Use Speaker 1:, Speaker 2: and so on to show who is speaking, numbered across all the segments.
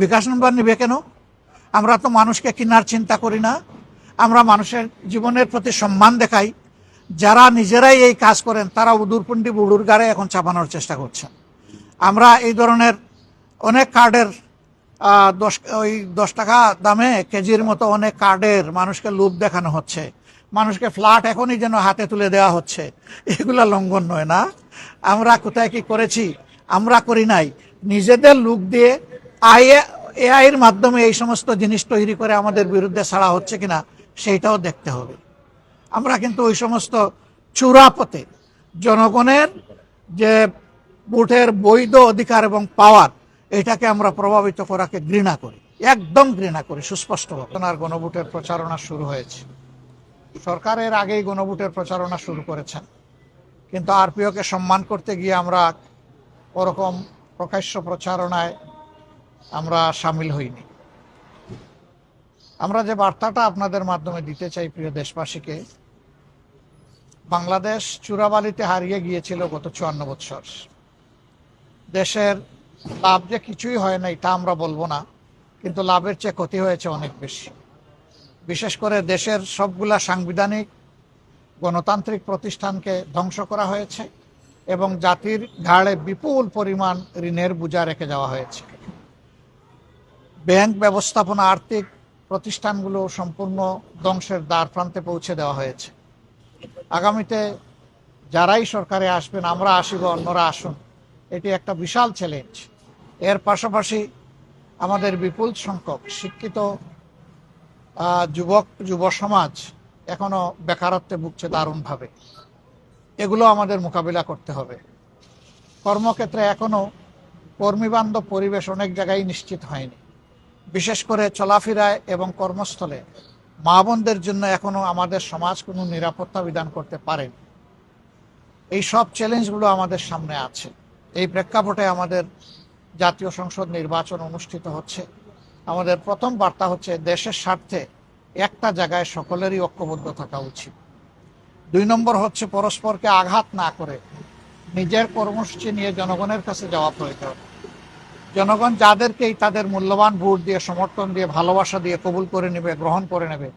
Speaker 1: বিকাশ number নিবে কেন? আমরা তো মানুষকে কেনার চিন্তা করি না, আমরা মানুষের জীবনের প্রতি সম্মান দেখাই। যারা নিজেরাই এই কাজ করেন তারা উদুরপুন্ডি বুড়ুর গাড়ে এখন চাপানোর চেষ্টা করছেন। আমরা এই ধরনের অনেক কার্ডের 10 টাকা দামে কেজির মতো অনেক কার্ডের মানুষকে লোভ দেখানো হচ্ছে, মানুষকে ফ্ল্যাট এখনই যেন হাতে তুলে দেওয়া হচ্ছে। এগুলা লঙ্ঘন নয় না? আমরা কোথায় কি করেছি? আমরা করি নাই। নিজেদের লোক দিয়ে এআইয়ের মাধ্যমে এই সমস্ত জিনিস তৈরি করে আমাদের বিরুদ্ধে ছাড়া হচ্ছে কিনা সেইটাও দেখতে হবে। আমরা কিন্তু ওই সমস্ত চূড়াপথে জনগণের যে ভোটের বৈধ অধিকার এবং পাওয়ার, এটাকে আমরা প্রভাবিত করাকে ঘৃণা করি, একদম ঘৃণা করি সুস্পষ্টভাবে। গণভোটের প্রচারণা শুরু হয়েছে। সরকারের আগেই গণভোটের প্রচারণা শুরু করেছেন, কিন্তু আরপিওকে সম্মান করতে গিয়ে আমরা ওরকম প্রকাশ্য প্রচারণায় আমরা সামিল হইনি। আমরা যে বার্তাটা আপনাদের মাধ্যমে দিতে চাই প্রিয় দেশবাসীকে, বাংলাদেশ চূড়াবালিতে হারিয়ে গিয়েছিল গত 54 বছর। দেশের লাভ যে কিছুই হয় না এটা আমরা বলবো না, কিন্তু লাভের চেয়ে ক্ষতি হয়েছে অনেক বেশি। বিশেষ করে দেশের সবগুলা সাংবিধানিক গণতান্ত্রিক প্রতিষ্ঠানকে ধ্বংস করা হয়েছে এবং জাতির ঘাড়ে বিপুল পরিমাণ ঋণের বোঝা রেখে যাওয়া হয়েছে। ব্যাংক ব্যবস্থাপনা, আর্থিক প্রতিষ্ঠানগুলো সম্পূর্ণ ধ্বংসের দ্বার প্রান্তে পৌঁছে দেওয়া হয়েছে। আগামীতে যারাই সরকারে আসবেন, আমরা আসিব, অন্যরা আসুন, এটি একটা বিশাল চ্যালেঞ্জ। এর পাশাপাশি আমাদের বিপুল সংখ্যক শিক্ষিত যুব সমাজ এখনো বেকারত্বে ভুগছে দারুণভাবে। এগুলো আমাদের মোকাবিলা করতে হবে। কর্মক্ষেত্রে এখনো কর্মীবান্ধব পরিবেশ অনেক জায়গায় নিশ্চিত হয়নি। বিশেষ করে চলাফেরায় এবং কর্মস্থলে মা বোনদের জন্য এখনো আমাদের সমাজ কোনো নিরাপত্তা বিধান করতে পারেনি। এই সব চ্যালেঞ্জগুলো আমাদের সামনে আছে। এই প্রেক্ষাপটে আমাদের জাতীয় সংসদ নির্বাচন অনুষ্ঠিত হচ্ছে। আমাদের প্রথম বার্তা হচ্ছে দেশের স্বার্থে একটা জায়গায় সকলেরই ঐক্যবদ্ধ থাকা উচিত। 2 নম্বর হচ্ছে পরস্পরকে আঘাত না করে নিজের কর্মসূচি নিয়ে জনগণের কাছে যাওয়া প্রয়োজন। জনগণ যাদেরকেই তাদের মূল্যবান ভোট দিয়ে, সমর্থন দিয়ে, ভালোবাসা দিয়ে কবুল করে নেবে, গ্রহণ করে নেবে,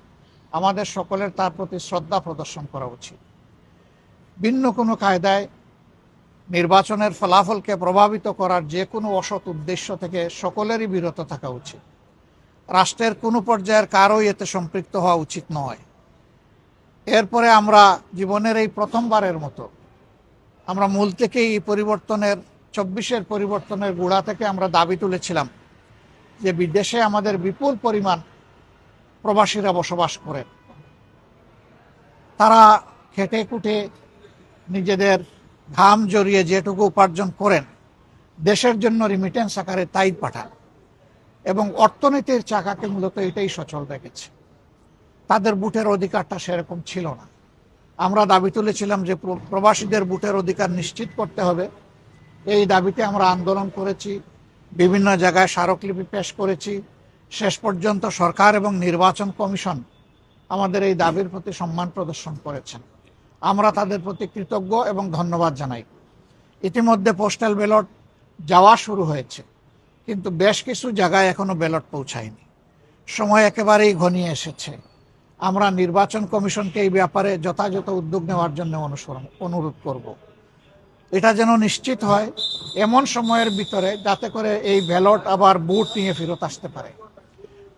Speaker 1: আমাদের সকলের তার প্রতি শ্রদ্ধা প্রদর্শন করা উচিত। ভিন্ন কোনো কায়দায় নির্বাচনের ফলাফলকে প্রভাবিত করার যে কোনো অসৎ উদ্দেশ্য থেকে সকলেরই বিরত থাকা উচিত। রাষ্ট্রের কোনো পর্যায়ের কারোই এতে সম্পৃক্ত হওয়া উচিত নয়। এরপরে আমরা জীবনের এই প্রথমবারের মতো আমরা মূল থেকেই এই পরিবর্তনের 24-এর পরিবর্তনের গোড়া থেকে আমরা দাবি তুলেছিলাম যে বিদেশে আমাদের বিপুল পরিমাণ প্রবাসীরা বসবাস করেন। তারা খেটে খুঁটে নিজেদের ঘাম জড়িয়ে যেটুকু উপার্জন করেন দেশের জন্য রিমিটেন্স আকারে তাই পাঠান এবং অর্থনীতির চাকাকে মূলত এটাই সচল রেখেছে। তাদের ভোটের অধিকারটা সেরকম ছিল না। আমরা দাবি তুলেছিলাম যে প্রবাসীদের ভোটের অধিকার নিশ্চিত করতে হবে। এই দাবিতে আমরা আন্দোলন করেছি, বিভিন্ন জায়গায় স্মারকলিপি পেশ করেছি। শেষ পর্যন্ত সরকার এবং নির্বাচন কমিশন আমাদের এই দাবির প্রতি সম্মান প্রদর্শন করেছেন। আমরা তাদের প্রতি কৃতজ্ঞ এবং ধন্যবাদ জানাই। ইতিমধ্যে পোস্টাল ব্যালট যাওয়া শুরু হয়েছে, কিন্তু বেশ কিছু জায়গায় এখনো ব্যালট পৌঁছায়নি। সময় একেবারেই ঘনিয়ে এসেছে। আমরা নির্বাচন কমিশনকে এই ব্যাপারে যথাযথ উদ্যোগ নেওয়ার জন্য অনুরোধ করব। এটা যেন নিশ্চিত হয় এমন সময়ের ভিতরে যাতে করে এই ব্যালট আবার বুট নিয়ে ফেরত আসতে পারে।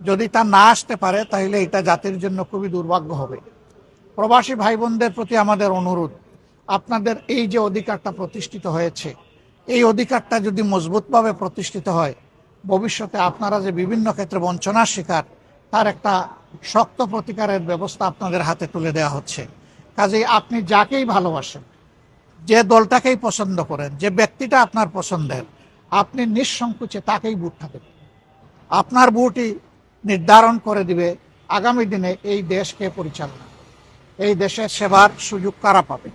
Speaker 1: যদি তা না আসতে পারে তাহলে এটা জাতির জন্য খুবই দুর্ভাগ্য হবে। প্রবাসী ভাই বোনদের প্রতি আমাদের অনুরোধ, আপনাদের এই যে অধিকারটা প্রতিষ্ঠিত হয়েছে, এই অধিকারটা যদি মজবুতভাবে প্রতিষ্ঠিত হয়, ভবিষ্যতে আপনারা যে বিভিন্ন ক্ষেত্রে বঞ্চনার শিকার, তার একটা শক্ত প্রতিকারের ব্যবস্থা আপনাদের হাতে তুলে দেওয়া হচ্ছে। কাজেই আপনি যাকেই ভালোবাসেন, যে দলটাকেই পছন্দ করেন, যে ব্যক্তিটা আপনার পছন্দের, আপনি নিঃসংকোচে তাকেই ভোটটা দেবেন। আপনার ভোটই নির্ধারণ করে দিবে আগামী দিনে এই দেশকে পরিচালনা, এই দেশের সেবার সুযোগ কারা পাবে।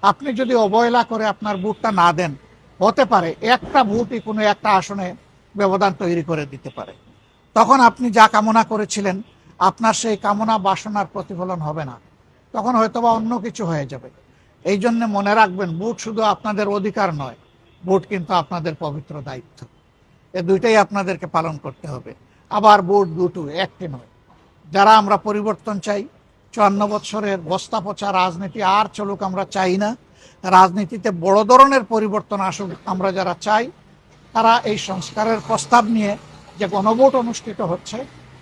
Speaker 1: আপনি যদি অবহেলা করে আপনার ভোটটা না দেন, হতে পারে একটা ভোটই কোনো একটা আসনে ব্যবধান তৈরি করে দিতে পারে। তখন আপনি যা কামনা করেছিলেন আপনার সেই কামনা বাসনার প্রতিফলন হবে না, তখন হয়তোবা অন্য কিছু হয়ে যাবে। এই জন্য মনে রাখবেন, ভোট শুধু আপনাদের অধিকার নয়, ভোট কিন্তু আপনাদের পবিত্র দায়িত্ব। এ দুইটাই আপনাদেরকে পালন করতে হবে। আবার ভোট দুটো, একটি নয়। যারা আমরা পরিবর্তন চাই, 54 বছরের বস্তা পচা রাজনীতি আর চলুক আমরা চাই না, রাজনীতিতে বড় ধরনের পরিবর্তন আসুক আমরা যারা চাই, তারা এই সংস্কারের প্রস্তাব নিয়ে যে গণভোট অনুষ্ঠিত হচ্ছে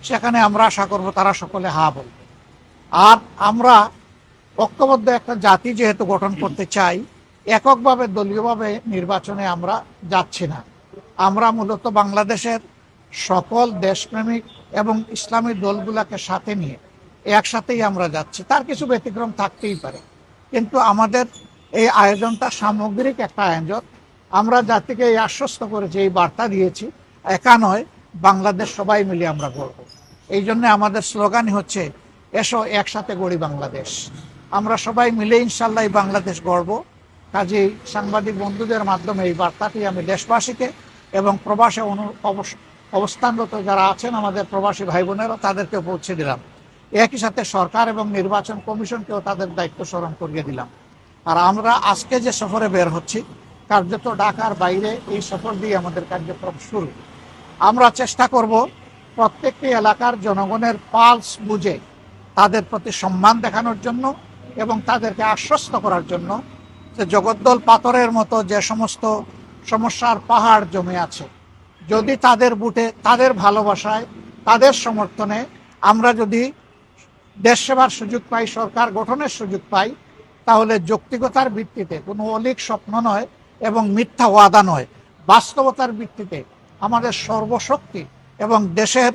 Speaker 1: সেখানে আমরা আশা করব তারা সকলে হা বলবে। আর আমরা ঐক্যবদ্ধ একটা জাতি যেহেতু গঠন করতে চাই, এককভাবে দলীয়ভাবে নির্বাচনে আমরা যাচ্ছি না। আমরা মূলত বাংলাদেশের সকল দেশপ্রেমিক এবং ইসলামী দলগুলোকে সাথে নিয়ে একসাথেই আমরা যাচ্ছি। তার কিছু ব্যতিক্রম থাকতেই পারে, কিন্তু আমাদের এই আয়োজনটা সামগ্রিক একটা আয়োজন। আমরা জাতিকে এই আশ্বস্ত করেছি, এই বার্তা দিয়েছি, একা নয়, বাংলাদেশ সবাই মিলে আমরা গড়ব। এই জন্য আমাদের স্লোগানই হচ্ছে, এসো একসাথে গড়ি বাংলাদেশ। আমরা সবাই মিলে ইনশাল্লাহ এই বাংলাদেশ গড়ব। কাজেই সাংবাদিক বন্ধুদের মাধ্যমে এই বার্তাটি আমি দেশবাসীকে এবং প্রবাসে অবস্থানরত যারা আছেন আমাদের প্রবাসী ভাই বোনেরা তাদেরকে পৌঁছে দিলাম। একই সাথে সরকার এবং নির্বাচন কমিশনকেও তাদের দায়িত্ব স্মরণ করিয়ে দিলাম। আর আমরা আজকে যে সফরে বের হচ্ছি, কার্যত ঢাকার বাইরে এই সফর দিয়ে আমাদের কার্যক্রম শুরু। আমরা চেষ্টা করব প্রত্যেকটি এলাকার জনগণের পালস বুঝে তাদের প্রতি সম্মান দেখানোর জন্য এবং তাদেরকে আশ্বস্ত করার জন্য যে জগদ্দল পাথরের মতো যে সমস্ত সমস্যার পাহাড় জমে আছে, যদি তাদের বুটে, তাদের ভালোবাসায়, তাদের সমর্থনে আমরা যদি দেশ সেবার সুযোগ পাই, সরকার গঠনের সুযোগ পাই, তাহলে যৌক্তিকতার ভিত্তিতে, কোনো অলীক স্বপ্ন নয় এবং মিথ্যা ওয়াদা নয়, বাস্তবতার ভিত্তিতে আমাদের সর্বশক্তি এবং দেশের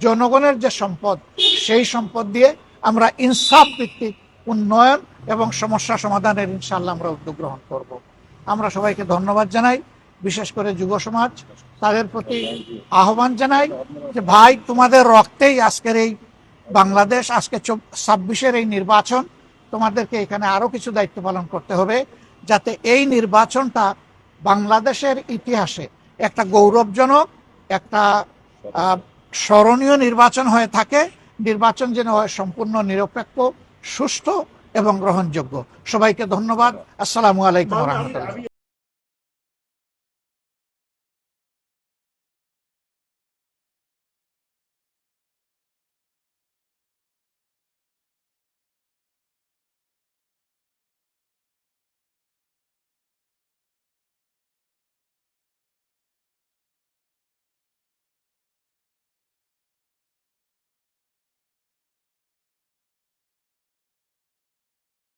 Speaker 1: জনগণের যে সম্পদ, সেই সম্পদ দিয়ে আমরা ইনসাফ ভিত্তিক উন্নয়ন এবং সমস্যা সমাধানের ইনশাআল্লাহ আমরা উদ্যোগ গ্রহণ করব। আমরা সবাইকে ধন্যবাদ জানাই, বিশেষ করে যুব সমাজ, তাদের প্রতি আহ্বান জানাই যে ভাই, তোমাদের রক্তেই আজকের এই বাংলাদেশ, আজকে 26-এর এই নির্বাচন, তোমাদেরকে এখানে আরো কিছু দায়িত্ব পালন করতে হবে, যাতে এই নির্বাচনটা বাংলাদেশের ইতিহাসে একটা গৌরবজনক, একটা স্মরণীয় নির্বাচন হয়ে থাকে। নির্বাচন যেন হয় সম্পূর্ণ নিরপেক্ষ, সুষ্ঠু এবং গ্রহণযোগ্য। সবাইকে ধন্যবাদ। আসসালামু আলাইকুম ওয়া রাহমাতুল্লাহ।